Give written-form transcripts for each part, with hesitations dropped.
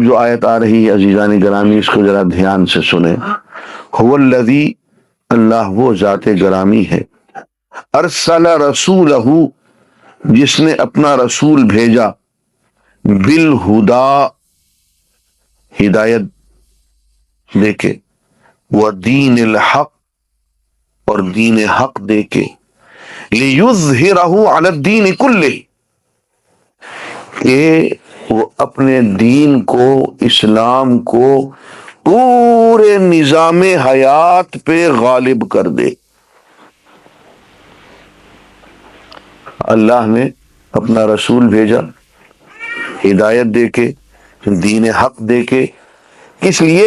اب جو آیت آ رہی ہے عزیزان گرامی، اس کو ذرا دھیان سے سنیں. هو الذی، اللہ وہ ذات گرامی ہے، ارسل رسولہ، جس نے اپنا رسول بھیجا، بالہدا، ہدایت دے کے، ودین الحق، اور دین حق دے کے، لیظہرہ علی الدین کلہ، کہ وہ اپنے دین کو، اسلام کو پورے نظام حیات پہ غالب کر دے. اللہ نے اپنا رسول بھیجا ہدایت دے کے، دین حق دے کے، کس لیے؟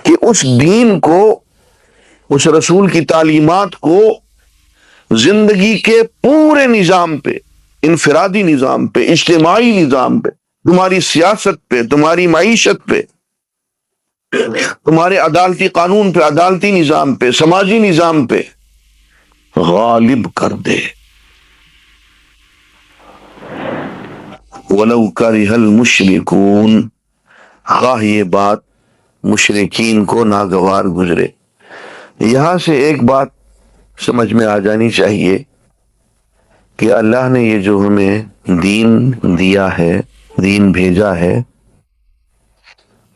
کہ اس دین کو، اس رسول کی تعلیمات کو زندگی کے پورے نظام پہ، انفرادی نظام پہ، اجتماعی نظام پہ، تمہاری سیاست پہ، تمہاری معیشت پہ، تمہارے عدالتی قانون پہ، عدالتی نظام پہ، سماجی نظام پہ غالب کر دے. وَلَوْ كَرِهَ الْمُشْرِكُونَ، خواہ یہ بات مشرکین کو ناگوار گزرے. یہاں سے ایک بات سمجھ میں آ جانی چاہیے کہ اللہ نے یہ جو ہمیں دین دیا ہے، دین بھیجا ہے،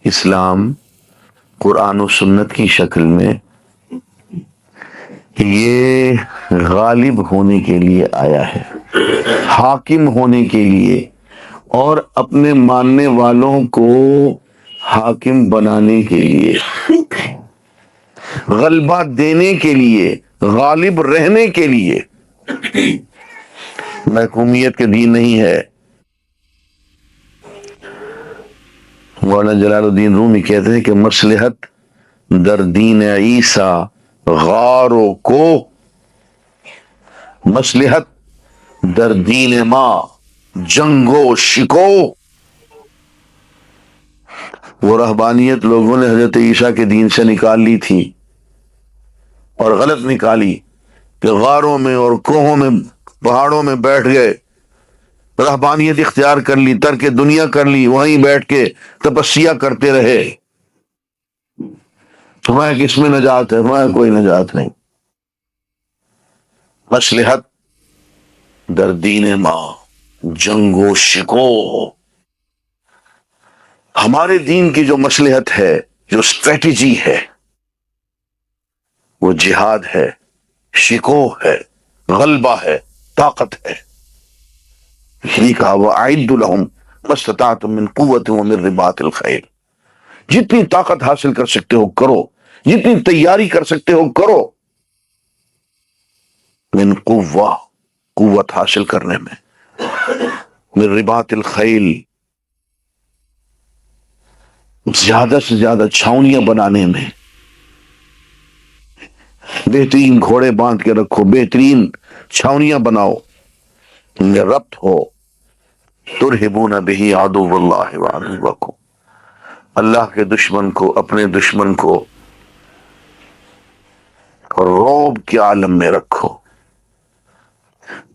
اسلام قرآن و سنت کی شکل میں، یہ غالب ہونے کے لیے آیا ہے، حاکم ہونے کے لیے، اور اپنے ماننے والوں کو حاکم بنانے کے لیے، غلبہ دینے کے لیے، غالب رہنے کے لیے. محکومیت کے دین نہیں ہے. مولانا جلال الدین رومی کہتے ہیں کہ مصلحت در دین عیسیٰ غاروں کو، مصلحت در دین ماں جنگ و شکو. وہ رہبانیت لوگوں نے حضرت عیسیٰ کے دین سے نکال لی تھی، اور غلط نکالی، کہ غاروں میں اور کوہوں میں، پہاڑوں میں بیٹھ گئے، رہبانیت اختیار کر لی، ترک دنیا کر لی، وہیں بیٹھ کے تپسیا کرتے رہے. تمہیں کس میں نجات ہے؟ تمہیں کوئی نجات نہیں. مصلحت در دین ماں جنگ و شکو. ہمارے دین کی جو مصلحت ہے، جو اسٹریٹجی ہے، وہ جہاد ہے، شکو ہے، غلبہ ہے، طاقت ہے. یہی کہا وَأَعِدُّ لَهُمْ مَا اسْتَطَعْتُم مِّن قُوَّةٍ وَمِن رِّبَاطِ الْخَيْلِ. جتنی طاقت حاصل کر سکتے ہو کرو، جتنی تیاری کر سکتے ہو کرو. من قوہ، قوت حاصل کرنے میں، من رباط الخیل، زیادہ سے زیادہ چھاؤنیاں بنانے میں. بہترین گھوڑے باندھ کے رکھو، بہترین چھاؤنیاں بناؤ، ان میں ربط ہو. ترہبون بہ عدو اللہ وعدوکم، اللہ کے دشمن کو، اپنے دشمن کو رعب کے عالم میں رکھو.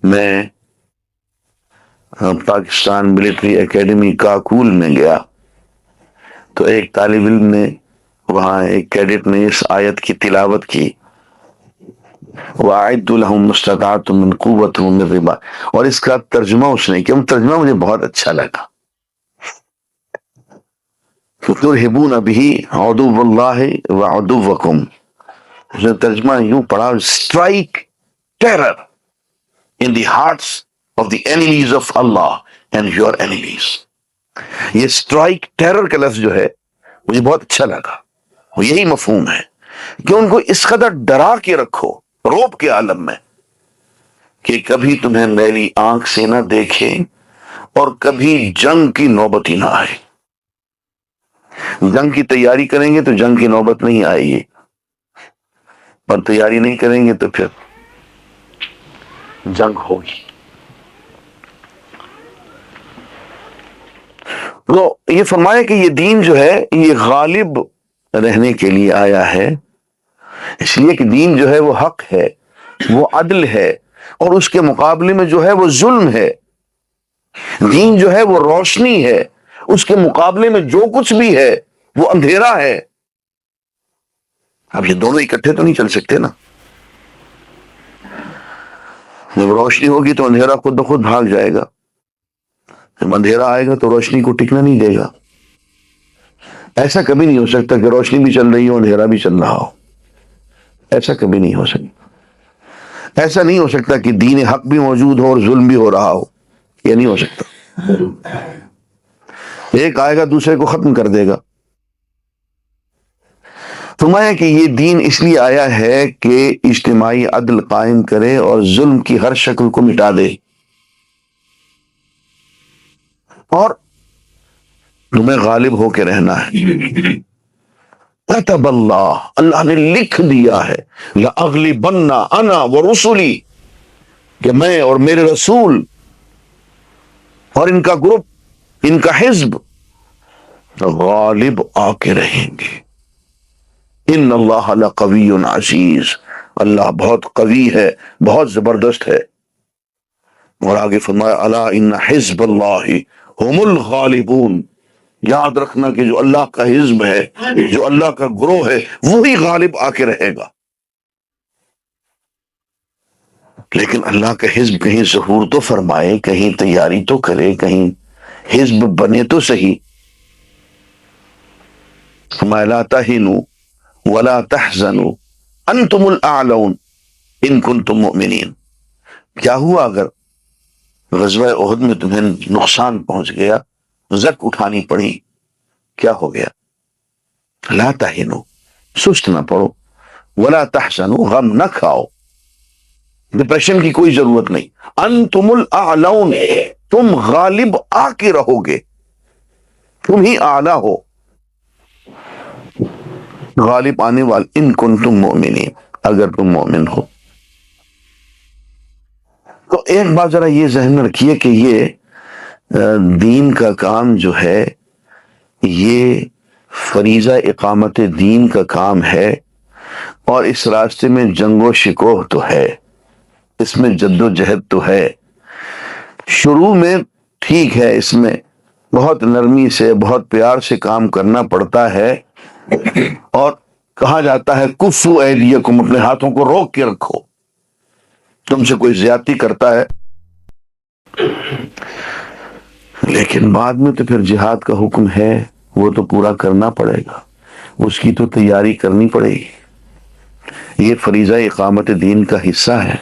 میں پاکستان ملٹری اکیڈمی کاکول میں گیا تو ایک طالب علم نے، وہاں ایک کیڈٹ نے اس آیت کی تلاوت کی، وَأَعِدُّ لَهُم مَا اسْتَطَعْتُم مِّن قُوَّةٍ وَمِن رِّبَاطِ، اور اس کا ترجمہ اس نے کیا. ترجمہ مجھے بہت اچھا لگا. تُرْهِبُونَ بِهِ عَدُوَّ اللَّهِ وَعَدُوَّكُمْ. اس نے ترجمہ یوں پڑھا، strike terror in the hearts of the enemies of Allah and your enemies. یہ strike terror کا لفظ جو ہے مجھے بہت اچھا لگا. وہ یہی مفہوم ہے کہ ان کو اس قدر ڈرا کے رکھو رعب کے عالم میں کہ کبھی تمہیں میلی آنکھ سے نہ دیکھیں اور کبھی جنگ کی نوبت ہی نہ آئے. جنگ کی تیاری کریں گے تو جنگ کی نوبت نہیں آئے گی، اور تیاری نہیں کریں گے تو پھر جنگ ہوگی. تو یہ فرمایا کہ یہ دین جو ہے یہ غالب رہنے کے لیے آیا ہے، اس لیے کہ دین جو ہے وہ حق ہے، وہ عدل ہے، اور اس کے مقابلے میں جو ہے وہ ظلم ہے. دین جو ہے وہ روشنی ہے، اس کے مقابلے میں جو کچھ بھی ہے وہ اندھیرا ہے۔ اب یہ دونوں اکٹھے تو نہیں چل سکتے نا۔ جب روشنی ہوگی تو اندھیرا خود بخود بھاگ جائے گا، جب اندھیرا آئے گا تو روشنی کو ٹکنا نہیں دے گا۔ ایسا کبھی نہیں ہو سکتا کہ روشنی بھی چل رہی ہو اندھیرا بھی چل رہا ہو، ایسا کبھی نہیں ہو سکتا۔ ایسا نہیں ہو سکتا کہ دین حق بھی موجود ہو اور ظلم بھی ہو رہا ہو، یہ نہیں ہو سکتا۔ ایک آئے گا دوسرے کو ختم کر دے گا۔ فرمایا کہ یہ دین اس لیے آیا ہے کہ اجتماعی عدل قائم کرے اور ظلم کی ہر شکل کو مٹا دے، اور تمہیں غالب ہو کے رہنا ہے۔ کتب اللہ، اللہ نے لکھ دیا ہے، لأغلبن انا ورسلی، کہ میں اور میرے رسول اور ان کا گروپ، ان کا حزب غالب آ کے رہیں گے۔ ان اللہ لقوی عزیز، اللہ بہت قوی ہے، بہت زبردست ہے۔ اور آگے فرمایا الا ان حزب اللہ هم الغالبون، یاد رکھنا کہ جو اللہ کا حزب ہے، جو اللہ کا گروہ ہے، وہی غالب آ کے رہے گا۔ لیکن اللہ کا حزب کہیں ظہور تو فرمائے، کہیں تیاری تو کرے، کہیں حزب بنے تو صحیح۔ فرمایا لا تہنوا ولا تحزنوا انتم الاعلون ان کنتم مؤمنین۔ کیا ہوا اگر غزوہ احد میں تمہیں نقصان پہنچ گیا، زک اٹھانی پڑی، کیا ہو گیا؟ لا تہنوا، سست نہ پڑو، ولا تحزنوا، غم نہ کھاؤ، ڈپریشن کی کوئی ضرورت نہیں۔ انتم الاعلون، تم غالب آ کے رہو گے، تم ہی اعلیٰ ہو، غالب آنے والے، ان کنتم مؤمنین، اگر تم مومن ہو۔ تو ایک بات ذرا یہ ذہن میں رکھیے کہ یہ دین کا کام جو ہے، یہ فریضہ اقامت دین کا کام ہے، اور اس راستے میں جنگ و شکوہ تو ہے، اس میں جد و جہد تو ہے۔ شروع میں ٹھیک ہے، اس میں بہت نرمی سے، بہت پیار سے کام کرنا پڑتا ہے، اور کہا جاتا ہے کفو ایدیکم، اپنے ہاتھوں کو روک کے رکھو، تم سے کوئی زیادتی کرتا ہے۔ لیکن بعد میں تو پھر جہاد کا حکم ہے، وہ تو پورا کرنا پڑے گا، اس کی تو تیاری کرنی پڑے گی۔ یہ فریضہ اقامت دین کا حصہ ہے۔